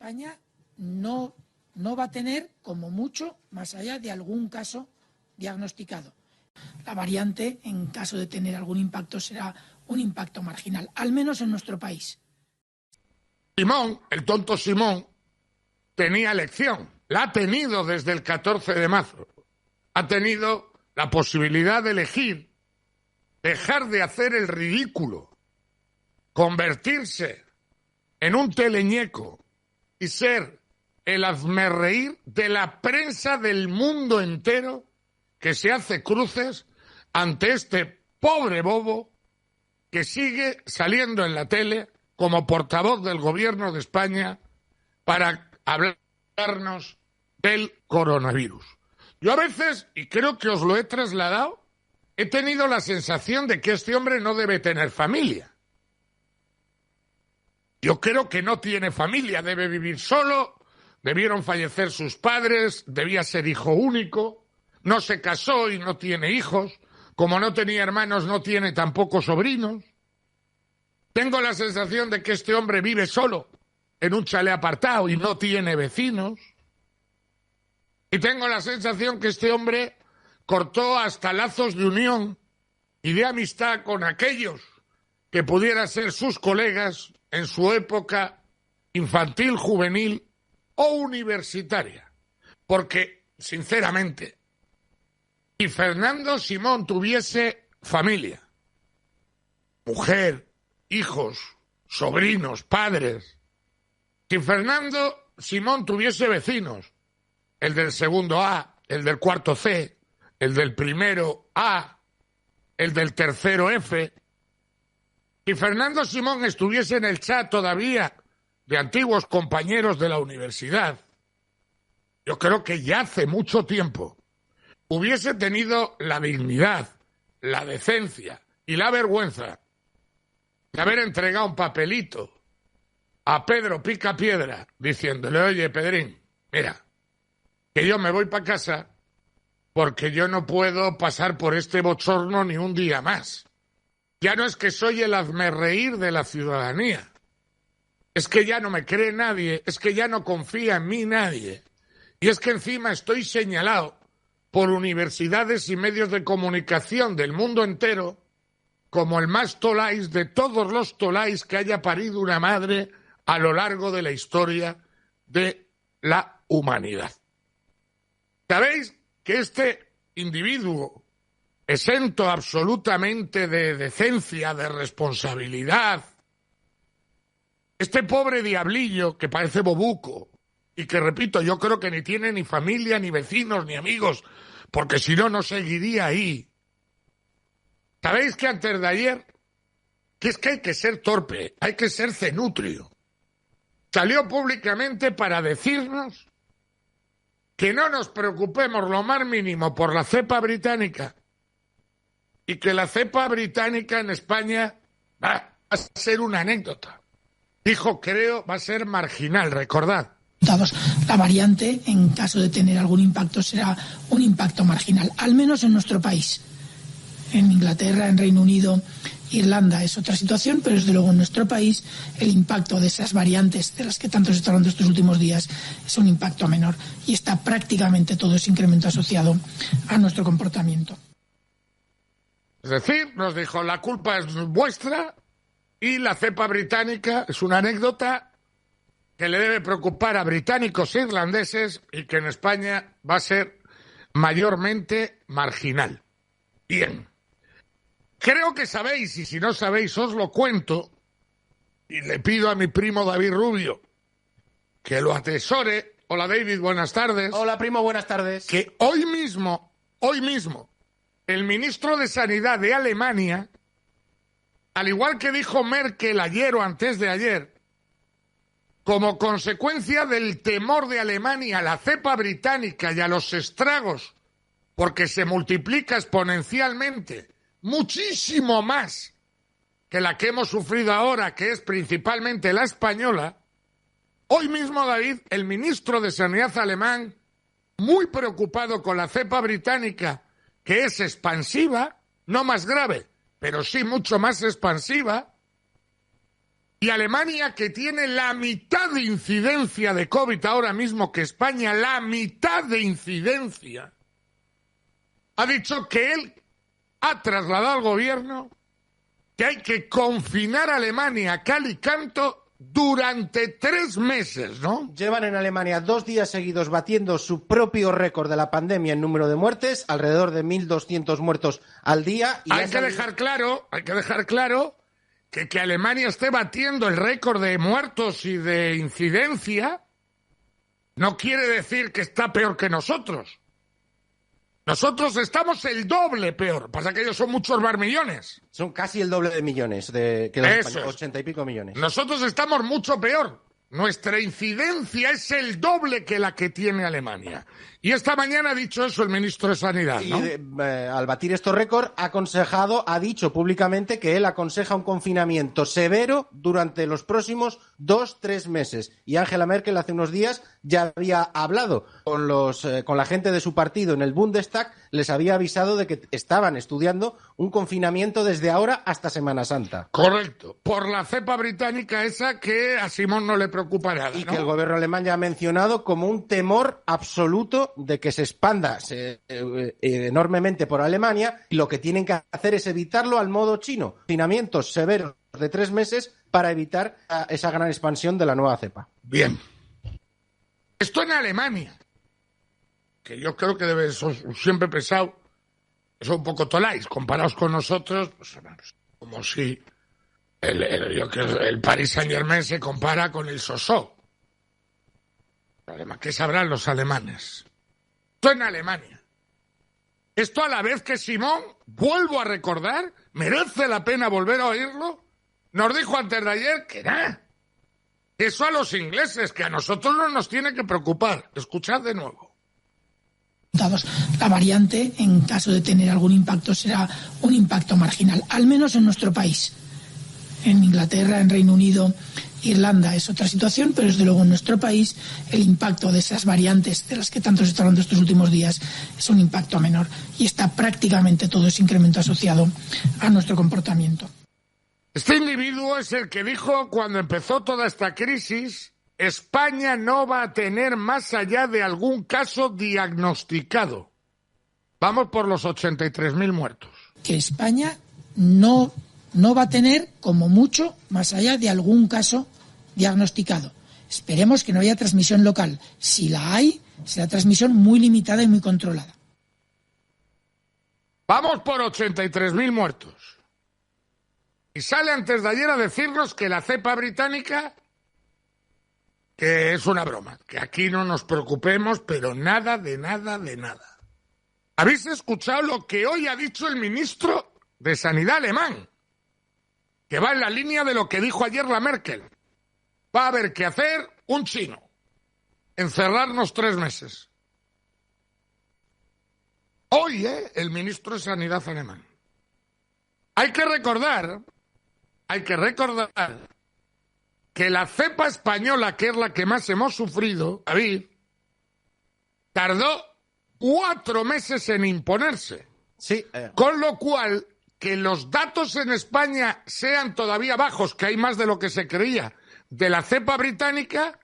España no va a tener, como mucho, más allá de algún caso diagnosticado. La variante, en caso de tener algún impacto, será un impacto marginal, al menos en nuestro país. Simón, el tonto Simón, tenía elección. La ha tenido desde el 14 de marzo. Ha tenido la posibilidad de elegir, dejar de hacer el ridículo, convertirse en un teleñeco y ser el hazmerreír de la prensa del mundo entero que se hace cruces ante este pobre bobo que sigue saliendo en la tele como portavoz del gobierno de España para hablarnos del coronavirus. Yo a veces, y creo que os lo he trasladado, he tenido la sensación de que este hombre no debe tener familia. Yo creo que no tiene familia, debe vivir solo, debieron fallecer sus padres, debía ser hijo único, no se casó y no tiene hijos, como no tenía hermanos no tiene tampoco sobrinos. Tengo la sensación de que este hombre vive solo, en un chalet apartado y no tiene vecinos. Y tengo la sensación que este hombre cortó hasta lazos de unión y de amistad con aquellos que pudieran ser sus colegas en su época infantil, juvenil o universitaria. Porque, sinceramente, si Fernando Simón tuviese familia, mujer, hijos, sobrinos, padres, si Fernando Simón tuviese vecinos, el del segundo A, el del cuarto C, el del primero A, el del tercero F. Si Fernando Simón estuviese en el chat todavía de antiguos compañeros de la universidad, yo creo que ya hace mucho tiempo hubiese tenido la dignidad, la decencia y la vergüenza de haber entregado un papelito a Pedro Picapiedra diciéndole: oye, Pedrín, mira, que yo me voy para casa porque yo no puedo pasar por este bochorno ni un día más. Ya no es que soy el hazmerreír de la ciudadanía, es que ya no me cree nadie, es que ya no confía en mí nadie, y es que encima estoy señalado por universidades y medios de comunicación del mundo entero como el más tolais de todos los tolais que haya parido una madre a lo largo de la historia de la humanidad. ¿Sabéis que este individuo, exento absolutamente de decencia, de responsabilidad, este pobre diablillo que parece bobuco y que, repito, yo creo que ni tiene ni familia, ni vecinos, ni amigos, porque si no, no seguiría ahí? ¿Sabéis que antes de ayer, que es que hay que ser torpe, hay que ser cenutrio, salió públicamente para decirnos que no nos preocupemos lo más mínimo por la cepa británica y que la cepa británica en España va a ser una anécdota? Dijo, creo, va a ser marginal, recordad. La variante, en caso de tener algún impacto, será un impacto marginal, al menos en nuestro país. En Inglaterra, en Reino Unido, Irlanda es otra situación, pero desde luego en nuestro país el impacto de esas variantes de las que tanto se está hablando estos últimos días es un impacto menor y está prácticamente todo ese incremento asociado a nuestro comportamiento. Es decir, nos dijo, la culpa es vuestra y la cepa británica es una anécdota que le debe preocupar a británicos e irlandeses y que en España va a ser mayormente marginal. Bien. Creo que sabéis, y si no sabéis os lo cuento, y le pido a mi primo David Rubio que lo atesore. Hola David, buenas tardes. Hola primo, buenas tardes. Que hoy mismo, el ministro de Sanidad de Alemania, al igual que dijo Merkel ayer o antes de ayer, como consecuencia del temor de Alemania a la cepa británica y a los estragos, porque se multiplica exponencialmente, muchísimo más que la que hemos sufrido ahora, que es principalmente la española, hoy mismo, David, el ministro de Sanidad alemán, muy preocupado con la cepa británica, que es expansiva, no más grave, pero sí mucho más expansiva, Y Alemania, que tiene la mitad de incidencia de COVID ahora mismo que España, la mitad de incidencia, ha dicho que él ha trasladado al gobierno que hay que confinar a Alemania a cal y canto durante 3 meses, ¿no? Llevan en Alemania 2 días seguidos batiendo su propio récord de la pandemia en número de muertes, alrededor de 1.200 muertos al día. Y hay que dejar claro que Alemania esté batiendo el récord de muertos y de incidencia no quiere decir que está peor que nosotros. Nosotros estamos el doble peor. Pasa que ellos son muchos más millones. Son casi el doble de millones, que los españoles, 80 y pico millones. Nosotros estamos mucho peor. Nuestra incidencia es el doble que la que tiene Alemania. Y esta mañana ha dicho eso el ministro de Sanidad, ¿no? Y al batir estos récords ha dicho públicamente que él aconseja un confinamiento severo durante los próximos 2-3 meses. Y Angela Merkel hace unos días ya había hablado con la gente de su partido en el Bundestag, les había avisado de que estaban estudiando un confinamiento desde ahora hasta Semana Santa. Correcto, por la cepa británica esa que a Simón no le preocupa nada, y ¿no? Que el gobierno alemán ya ha mencionado como un temor absoluto de que se expanda enormemente por Alemania, y lo que tienen que hacer es evitarlo al modo chino. Confinamientos severos de 3 meses para evitar esa gran expansión de la nueva cepa. Bien. Esto en Alemania, que yo creo que debe ser siempre pesado, son un poco tolais, comparados con nosotros, pues, como si el Paris Saint-Germain se compara con el Sosó. ¿Qué sabrán los alemanes? Esto en Alemania. Esto a la vez que Simón, vuelvo a recordar, merece la pena volver a oírlo, nos dijo antes de ayer que nada. Eso a los ingleses, que a nosotros no nos tiene que preocupar. Escuchad de nuevo. La variante, en caso de tener algún impacto, será un impacto marginal, al menos en nuestro país. En Inglaterra, en Reino Unido, Irlanda es otra situación, pero desde luego en nuestro país el impacto de esas variantes de las que tanto se está hablando estos últimos días es un impacto menor, y está prácticamente todo ese incremento asociado a nuestro comportamiento. Este individuo es el que dijo cuando empezó toda esta crisis: España no va a tener más allá de algún caso diagnosticado. Vamos por los 83.000 muertos. Que España no va a tener, como mucho, más allá de algún caso diagnosticado. Esperemos que no haya transmisión local. Si la hay, será transmisión muy limitada y muy controlada. Vamos por 83.000 muertos. Y sale antes de ayer a decirnos que la cepa británica, que es una broma, que aquí no nos preocupemos, pero nada de nada de nada. ¿Habéis escuchado lo que hoy ha dicho el ministro de Sanidad alemán? Que va en la línea de lo que dijo ayer la Merkel. Va a haber que hacer un chino. Encerrarnos 3 meses. Hoy, el ministro de Sanidad alemán. Hay que recordar que la cepa española, que es la que más hemos sufrido, David, tardó 4 meses en imponerse. Sí. Con lo cual, que los datos en España sean todavía bajos, que hay más de lo que se creía, de la cepa británica,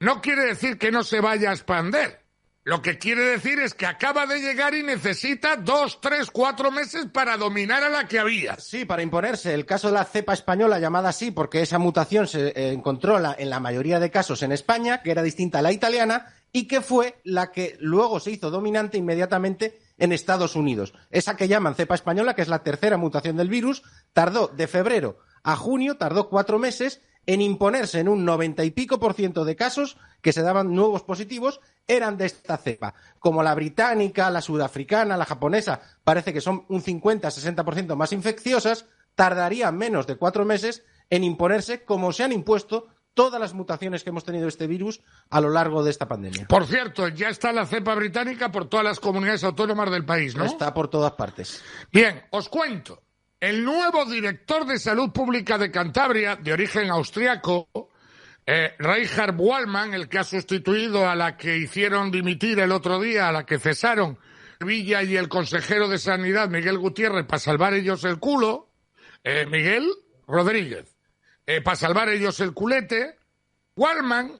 no quiere decir que no se vaya a expandir. Lo que quiere decir es que acaba de llegar y necesita 2, 3, 4 meses para dominar a la que había. Sí, para imponerse. El caso de la cepa española, llamada así porque esa mutación se encontró en la mayoría de casos en España, que era distinta a la italiana, y que fue la que luego se hizo dominante inmediatamente en Estados Unidos. Esa que llaman cepa española, que es la tercera mutación del virus, tardó de febrero a junio, tardó 4 meses en imponerse en un 90 y pico % de casos que se daban nuevos positivos, eran de esta cepa. Como la británica, la sudafricana, la japonesa, parece que son un 50-60% más infecciosas, tardarían menos de 4 meses en imponerse, como se han impuesto todas las mutaciones que hemos tenido de este virus a lo largo de esta pandemia. Por cierto, ya está la cepa británica por todas las comunidades autónomas del país, ¿no? Está por todas partes. Bien, os cuento. El nuevo director de Salud Pública de Cantabria, de origen austriaco, Reinhard Wallmann, el que ha sustituido a la que hicieron dimitir el otro día, a la que cesaron Villa y el consejero de Sanidad, Miguel Gutiérrez, para salvar ellos el culo, Miguel Rodríguez. para salvar ellos el culete, Waldman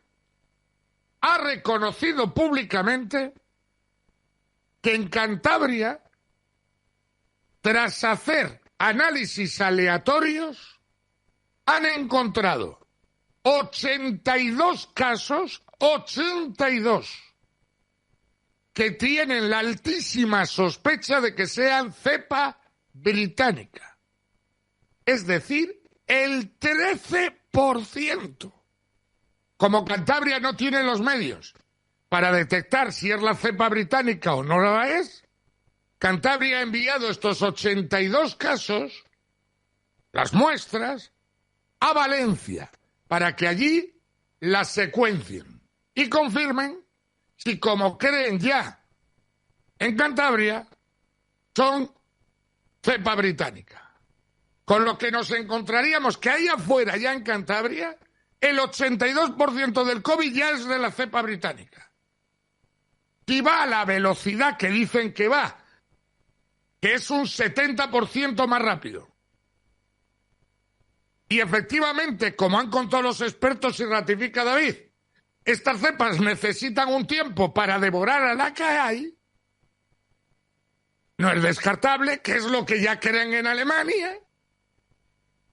ha reconocido públicamente que en Cantabria, tras hacer análisis aleatorios, han encontrado 82 casos, 82, que tienen la altísima sospecha de que sean cepa británica. Es decir, el 13%. Como Cantabria no tiene los medios para detectar si es la cepa británica o no la es, Cantabria ha enviado estos 82 casos, las muestras, a Valencia, para que allí las secuencien y confirmen si, como creen ya en Cantabria, son cepa británica. Con lo que nos encontraríamos que ahí afuera, ya en Cantabria, el 82% del COVID ya es de la cepa británica. Si va a la velocidad que dicen que va, que es un 70% más rápido. Y efectivamente, como han contado los expertos y ratifica David, estas cepas necesitan un tiempo para devorar a la que hay. No es descartable, que es lo que ya creen en Alemania,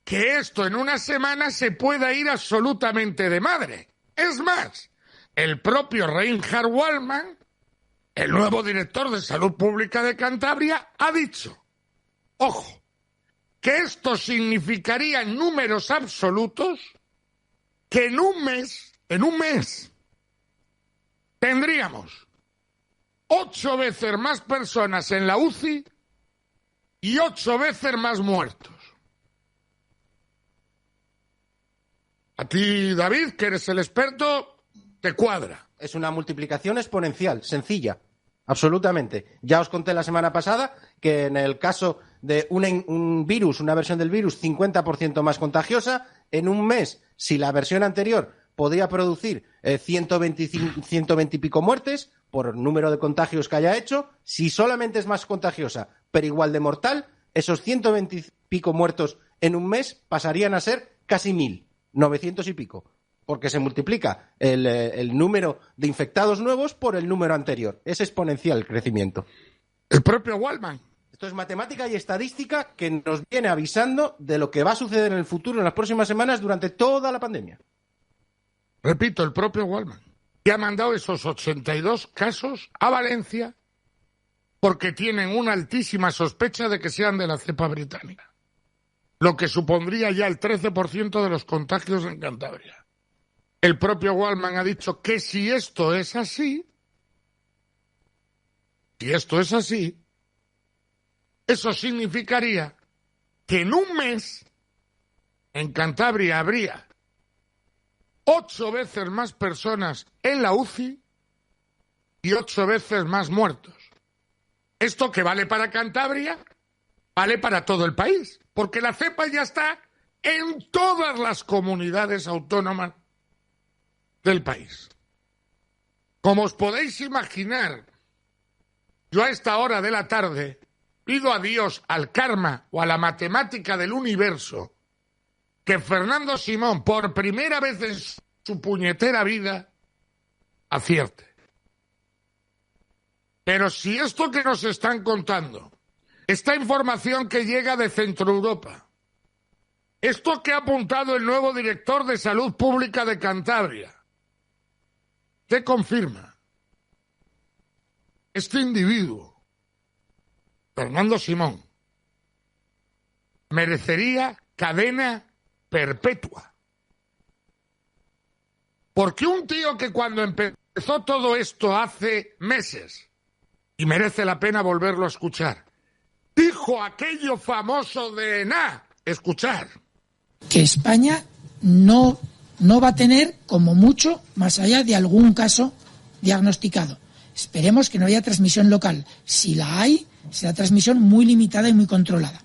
que esto en una semana se pueda ir absolutamente de madre. Es más, el propio Reinhard Waldman, el nuevo director de Salud Pública de Cantabria, ha dicho, ojo, que esto significaría en números absolutos que en un mes, tendríamos 8 veces más personas en la UCI y 8 veces más muertos. A ti, David, que eres el experto, te cuadra. Es una multiplicación exponencial, sencilla, absolutamente. Ya os conté la semana pasada que en el caso de un virus, una versión del virus 50% más contagiosa, en un mes, si la versión anterior podría producir 120 y pico muertes por número de contagios que haya hecho, si solamente es más contagiosa, pero igual de mortal, esos 120 y pico muertos en un mes pasarían a ser casi 1.000, 900 y pico. Porque se multiplica el número de infectados nuevos por el número anterior. Es exponencial el crecimiento. El propio Waldman. Esto es matemática y estadística que nos viene avisando de lo que va a suceder en el futuro, en las próximas semanas, durante toda la pandemia. Repito, el propio Waldman, que ha mandado esos 82 casos a Valencia porque tienen una altísima sospecha de que sean de la cepa británica. Lo que supondría ya el 13% de los contagios en Cantabria. El propio Waldman ha dicho que si esto es así, eso significaría que en un mes en Cantabria habría 8 veces más personas en la UCI y 8 veces más muertos. Esto que vale para Cantabria, vale para todo el país, porque la cepa ya está en todas las comunidades autónomas del país. Como os podéis imaginar, yo a esta hora de la tarde pido a Dios, al karma o a la matemática del universo, que Fernando Simón, por primera vez en su puñetera vida, acierte. Pero si esto que nos están contando, esta información que llega de Centro Europa, esto que ha apuntado el nuevo director de Salud Pública de Cantabria, te confirma, este individuo, Fernando Simón, merecería cadena perpetua. Porque un tío que cuando empezó todo esto hace meses, y merece la pena volverlo a escuchar, dijo aquello famoso de escuchar. Que España no va a tener, como mucho, más allá de algún caso diagnosticado. Esperemos que no haya transmisión local. Si la hay, será transmisión muy limitada y muy controlada.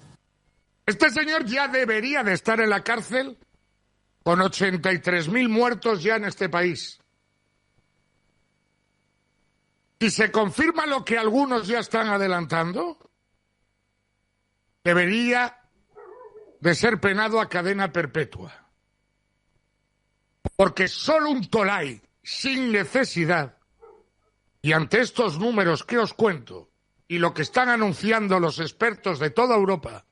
Este señor ya debería de estar en la cárcel con 83.000 muertos ya en este país. Si se confirma lo que algunos ya están adelantando, debería de ser penado a cadena perpetua. Porque solo un Tolai, sin necesidad, y ante estos números que os cuento, y lo que están anunciando los expertos de toda Europa,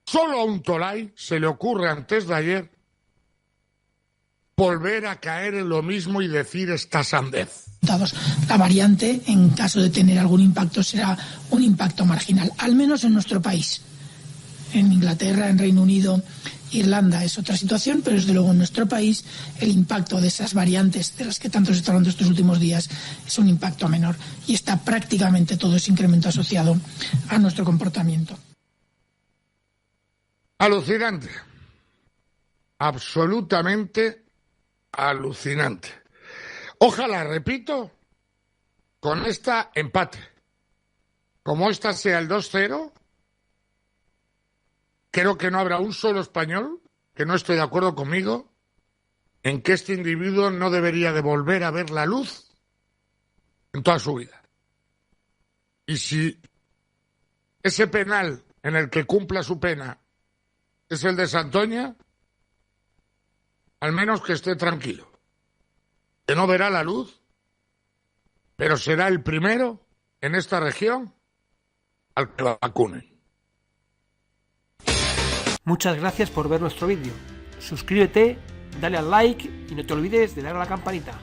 solo a un Tolai se le ocurre antes de ayer volver a caer en lo mismo y decir esta sandez. La variante, en caso de tener algún impacto, será un impacto marginal, al menos en nuestro país. En Inglaterra, en Reino Unido, Irlanda es otra situación, pero desde luego en nuestro país el impacto de esas variantes de las que tanto se está hablando estos últimos días es un impacto menor y está prácticamente todo ese incremento asociado a nuestro comportamiento. Alucinante. Absolutamente alucinante. Ojalá, repito, con esta empate. Como esta sea el 2-0, creo que no habrá un solo español que no esté de acuerdo conmigo en que este individuo no debería de volver a ver la luz en toda su vida. Y si ese penal en el que cumpla su pena es el de Santoña, al menos que esté tranquilo, que no verá la luz, pero será el primero en esta región al que lo vacunen. Muchas gracias por ver nuestro vídeo. Suscríbete, dale al like y no te olvides de darle a la campanita.